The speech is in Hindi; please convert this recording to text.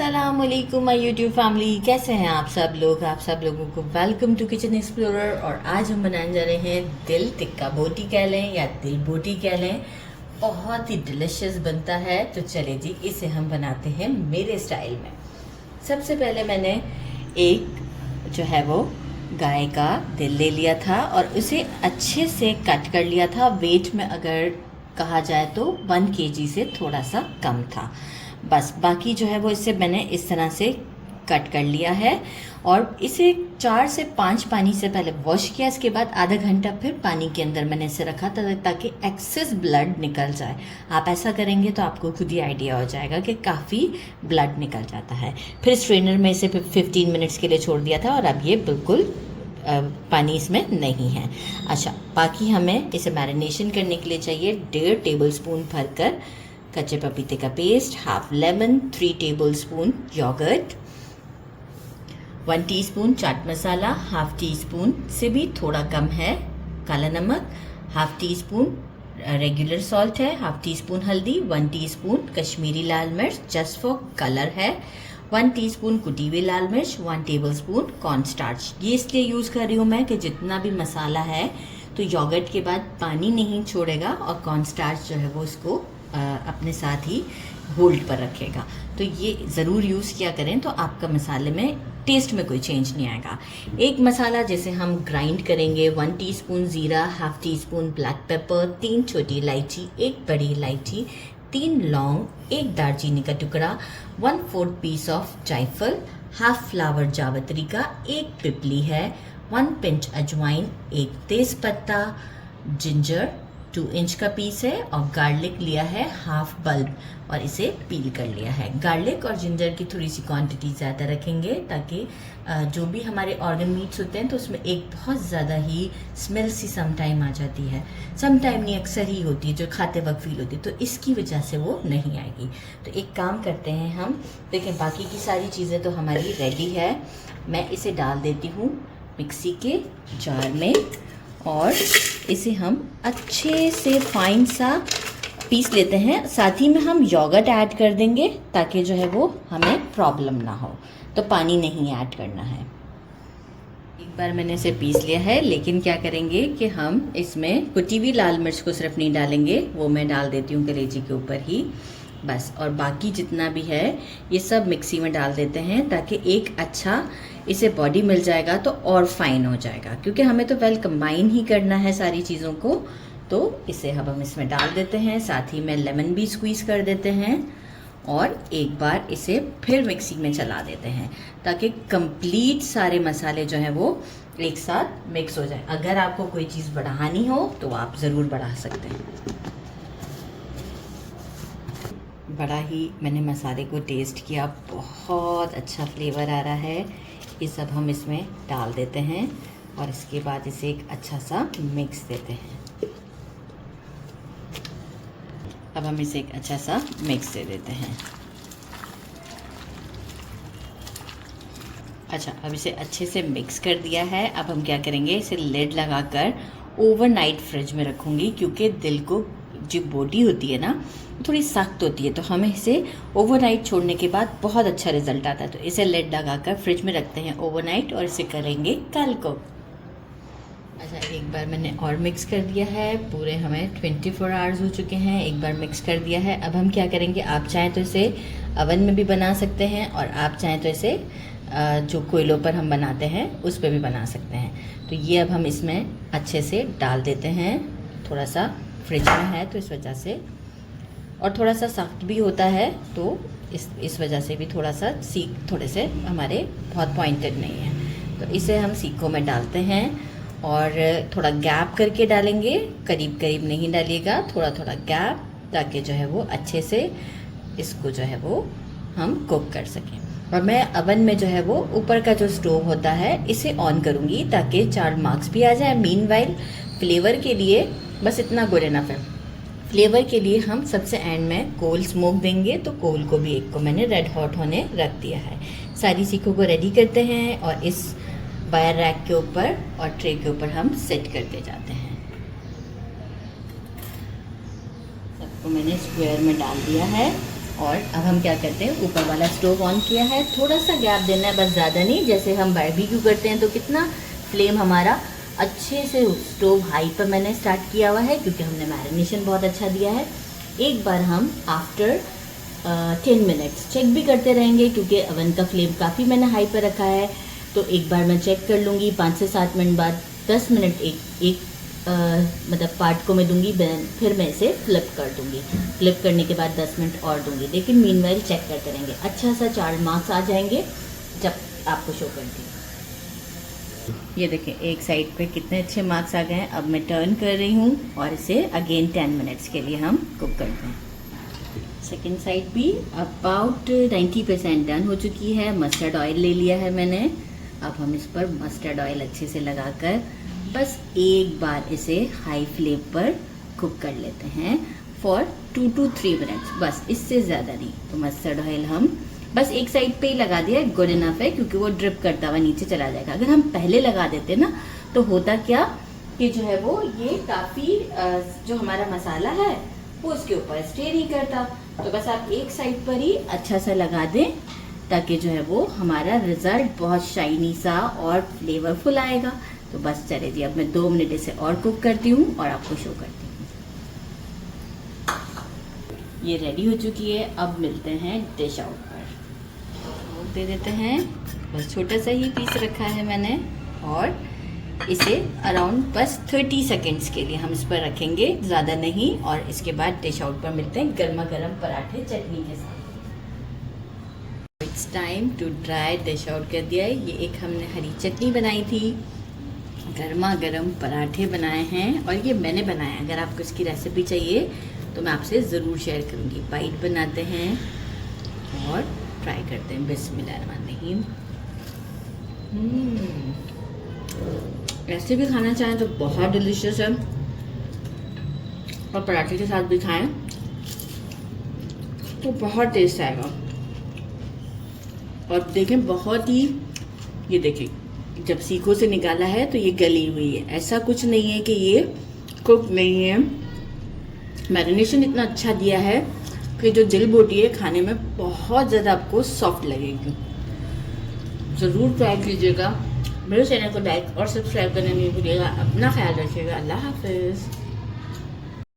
अस्सलामुअलैकुम माय यूट्यूब फैमिली, कैसे हैं आप सब लोग। आप सब लोगों को वेलकम टू किचन एक्सप्लोरर। और आज हम बनाने जा रहे हैं दिल टिक्का बोटी कह लें या दिल बोटी कह लें। बहुत ही डिलिशियस बनता है। तो चले जी, इसे हम बनाते हैं मेरे स्टाइल में। सबसे पहले मैंने एक जो है वो गाय का दिल ले लिया था और उसे अच्छे से कट कर लिया था। वेट में अगर कहा जाए तो 1 kg से थोड़ा सा कम था। बस बाकी जो है वो इसे मैंने इस तरह से कट कर लिया है और इसे 4 से 5 पानी से पहले वॉश किया। इसके बाद आधा घंटा फिर पानी के अंदर मैंने इसे रखा था ताकि एक्सेस ब्लड निकल जाए। आप ऐसा करेंगे तो आपको खुद ही आइडिया हो जाएगा कि काफ़ी ब्लड निकल जाता है। फिर स्ट्रेनर में इसे 15 मिनट्स के लिए छोड़ दिया था और अब ये बिल्कुल पानी इसमें नहीं है। अच्छा, बाकी हमें इसे मैरिनेशन करने के लिए चाहिए 1.5 टेबलस्पून भरकर कच्चे पपीते का paste, half lemon, 3 tablespoon yogurt, 1 teaspoon chaat masala, half teaspoon से भी थोड़ा कम है काला नमक, half teaspoon regular salt है, हाफ टी स्पून हल्दी, 1 टीस्पून कश्मीरी लाल मिर्च जस्ट फॉर कलर है, 1 टीस्पून कुटी हुई लाल मिर्च, 1 टेबलस्पून कॉर्न स्टार्च। ये इसलिए यूज़ कर रही हूँ मैं कि जितना भी मसाला है तो योगर्ट के बाद पानी नहीं छोड़ेगा और कॉर्न स्टार्च जो है वो इसको अपने साथ ही होल्ड पर रखेगा। तो ये ज़रूर यूज़ किया करें तो आपका मसाले में टेस्ट में कोई चेंज नहीं आएगा। एक मसाला जैसे हम ग्राइंड करेंगे 1 टीस्पून ज़ीरा, half tea spoon black pepper, 3 छोटी इलायची, 1 बड़ी इलायची, 3 लौंग, 1 दालचीनी का टुकड़ा, 1/4 पीस ऑफ जायफल, हाफ फ्लावर जावित्री का, 1 पिपली है, 1 पिंच अजवाइन, 1 तेज पत्ता, जिंजर 2 इंच का पीस है और गार्लिक लिया है हाफ बल्ब और इसे पील कर लिया है। गार्लिक और जिंजर की थोड़ी सी क्वांटिटी ज़्यादा रखेंगे ताकि जो भी हमारे ऑर्गन मीट्स होते हैं तो उसमें एक बहुत ज़्यादा ही स्मेल सी समटाइम आ जाती है। समटाइम नहीं, अक्सर ही होती है जो खाते वक्त फील होती है, तो इसकी वजह से वो नहीं आएगी। तो एक काम करते हैं हम, देखें बाकी की सारी चीज़ें तो हमारी रेडी है। मैं इसे डाल देती हूँ मिक्सी के जार में और इसे हम अच्छे से फाइन सा पीस लेते हैं। साथ ही में हम योगर्ट ऐड कर देंगे ताकि जो है वो हमें प्रॉब्लम ना हो, तो पानी नहीं ऐड करना है। एक बार मैंने इसे पीस लिया है, लेकिन क्या करेंगे कि हम इसमें कुटी हुई लाल मिर्च को सिर्फ नहीं डालेंगे, वो मैं डाल देती हूँ कलेजी के ऊपर ही बस। और बाकी जितना भी है ये सब मिक्सी में डाल देते हैं ताकि एक अच्छा इसे बॉडी मिल जाएगा तो और फाइन हो जाएगा, क्योंकि हमें तो वेल कंबाइन ही करना है सारी चीज़ों को। तो इसे अब हम इसमें डाल देते हैं, साथ ही में लेमन भी स्क्वीज़ कर देते हैं और एक बार इसे फिर मिक्सी में चला देते हैं ताकि कंप्लीट सारे मसाले जो हैं वो एक साथ मिक्स हो जाए। अगर आपको कोई चीज़ बढ़ानी हो तो आप ज़रूर बढ़ा सकते हैं। बड़ा ही मैंने मसाले को टेस्ट किया, बहुत अच्छा फ्लेवर आ रहा है। ये सब हम इसमें डाल देते हैं और इसके बाद इसे एक अच्छा सा मिक्स देते हैं। अब हम इसे एक अच्छा सा मिक्स दे देते हैं। अच्छा, अब इसे अच्छे से मिक्स कर दिया है। अब हम क्या करेंगे, इसे लिड लगाकर ओवरनाइट फ्रिज में रखूँगी, क्योंकि दिल को जो बॉडी होती है ना थोड़ी सख्त होती है, तो हमें इसे ओवरनाइट छोड़ने के बाद बहुत अच्छा रिजल्ट आता है। तो इसे लिड लगाकर फ्रिज में रखते हैं ओवरनाइट और इसे करेंगे कल को। अच्छा, एक बार मैंने और मिक्स कर दिया है। पूरे हमें 24 आवर्स हो चुके हैं, एक बार मिक्स कर दिया है। अब हम क्या करेंगे, आप चाहें तो इसे अवन में भी बना सकते हैं और आप चाहें तो इसे जो कोयलों पर हम बनाते हैं उस पर भी बना सकते हैं। तो ये अब हम इसमें अच्छे से डाल देते हैं। थोड़ा सा फ्रिज में है तो इस वजह से, और थोड़ा सा सख्त भी होता है तो इस वजह से भी थोड़ा सा सीख थोड़े से हमारे बहुत पॉइंटेड नहीं है। तो इसे हम सीखों में डालते हैं और थोड़ा गैप करके डालेंगे, करीब करीब नहीं डालिएगा, थोड़ा थोड़ा गैप, ताकि जो है वो अच्छे से इसको जो है वो हम कुक कर सकें। और मैं अवन में जो है वो ऊपर का जो स्टोव होता है इसे ऑन करूँगी ताकि 4 मार्क्स भी आ जाए। मीनवाइल फ्लेवर के लिए बस इतना गुड इनफ है। फ्लेवर के लिए हम सबसे एंड में कोल स्मोक देंगे, तो कोल को भी एक को मैंने रेड हॉट होने रख दिया है। सारी सीखों को रेडी करते हैं और इस वायर रैक के ऊपर और ट्रे के ऊपर हम सेट करते जाते हैं। सबको मैंने स्क्वायर में डाल दिया है और अब हम क्या करते हैं, ऊपर वाला स्टोव ऑन किया है, थोड़ा सा गैप देना है, बस ज़्यादा नहीं। जैसे हम बारबेक्यू करते हैं तो कितना फ्लेम हमारा अच्छे से, स्टोव हाई पर मैंने स्टार्ट किया हुआ है क्योंकि हमने मैरिनेशन बहुत अच्छा दिया है। एक बार हम आफ्टर 10 मिनट्स चेक भी करते रहेंगे क्योंकि अवन का फ्लेम काफ़ी मैंने हाई पर रखा है। तो एक बार मैं चेक कर लूँगी 5 से 7 मिनट बाद, 10 मिनट एक मतलब पार्ट को मैं दूंगी, फिर मैं इसे फ्लिप कर दूंगी। फ्लिप करने के बाद 10 मिनट और दूंगी, लेकिन मीनवाइल चेक करते रहेंगे। अच्छा सा 4 मार्क्स आ जाएंगे जब आपको शो करती हूँ। ये देखें एक साइड पे कितने अच्छे मार्क्स आ गए हैं। अब मैं टर्न कर रही हूँ और इसे अगेन 10 मिनट्स के लिए हम कुक करते हैं। सेकेंड साइड भी अबाउट 90% डन हो चुकी है। मस्टर्ड ऑयल ले लिया है मैंने। अब हम इस पर मस्टर्ड ऑयल अच्छे से लगाकर बस एक बार इसे हाई फ्लेम पर कुक कर लेते हैं फॉर 2 to 3 मिनट्स, बस इससे ज़्यादा नहीं। तो मस्टर्ड ऑयल हम बस एक साइड पे ही लगा दिया, गुड इनफ है क्योंकि वो ड्रिप करता हुआ नीचे चला जाएगा। अगर हम पहले लगा देते ना तो होता क्या कि जो है वो ये काफ़ी जो हमारा मसाला है वो उसके ऊपर स्टे नहीं करता। तो बस आप एक साइड पर ही अच्छा सा लगा दें ताकि जो है वो हमारा रिजल्ट बहुत शाइनी सा और फ्लेवरफुल आएगा। तो बस चले जी, अब मैं 2 मिनट इसे और कुक करती हूँ और आपको शो करती हूँ। ये रेडी हो चुकी है। अब मिलते हैं डिश आउट पर। दे देते हैं, बस छोटा सा ही पीस रखा है मैंने और इसे अराउंड बस 30 सेकेंड्स के लिए हम इस पर रखेंगे, ज़्यादा नहीं। और इसके बाद डिश आउट पर मिलते हैं गर्मा गर्म पराठे चटनी के साथ। It's time to try. Dish out कर दिया है। ये एक हमने हरी चटनी बनाई थी, गर्मा गर्म पराठे बनाए हैं और ये मैंने बनाया। अगर आपको इसकी रेसिपी चाहिए तो मैं आपसे ज़रूर शेयर करूँगी। बाइट बनाते हैं और ट्राई करते हैं। बिस्मिल्लाहिर्रहमानिर्रहीम। ऐसे भी खाना चाहें तो बहुत डिलीशियस है और पराठे के साथ भी खाएं तो बहुत टेस्ट आएगा। और देखें बहुत ही, ये देखें जब सीखों से निकाला है तो ये गली हुई है, ऐसा कुछ नहीं है कि ये कुक नहीं है। मैरिनेशन इतना अच्छा दिया है कि जो दिल बोटी है खाने में बहुत ज़्यादा आपको सॉफ्ट लगेगी। ज़रूर ट्राई कीजिएगा। मेरे चैनल को लाइक और सब्सक्राइब करना नहीं भूलिएगा। अपना ख्याल रखिएगा। अल्लाह हाफिज़।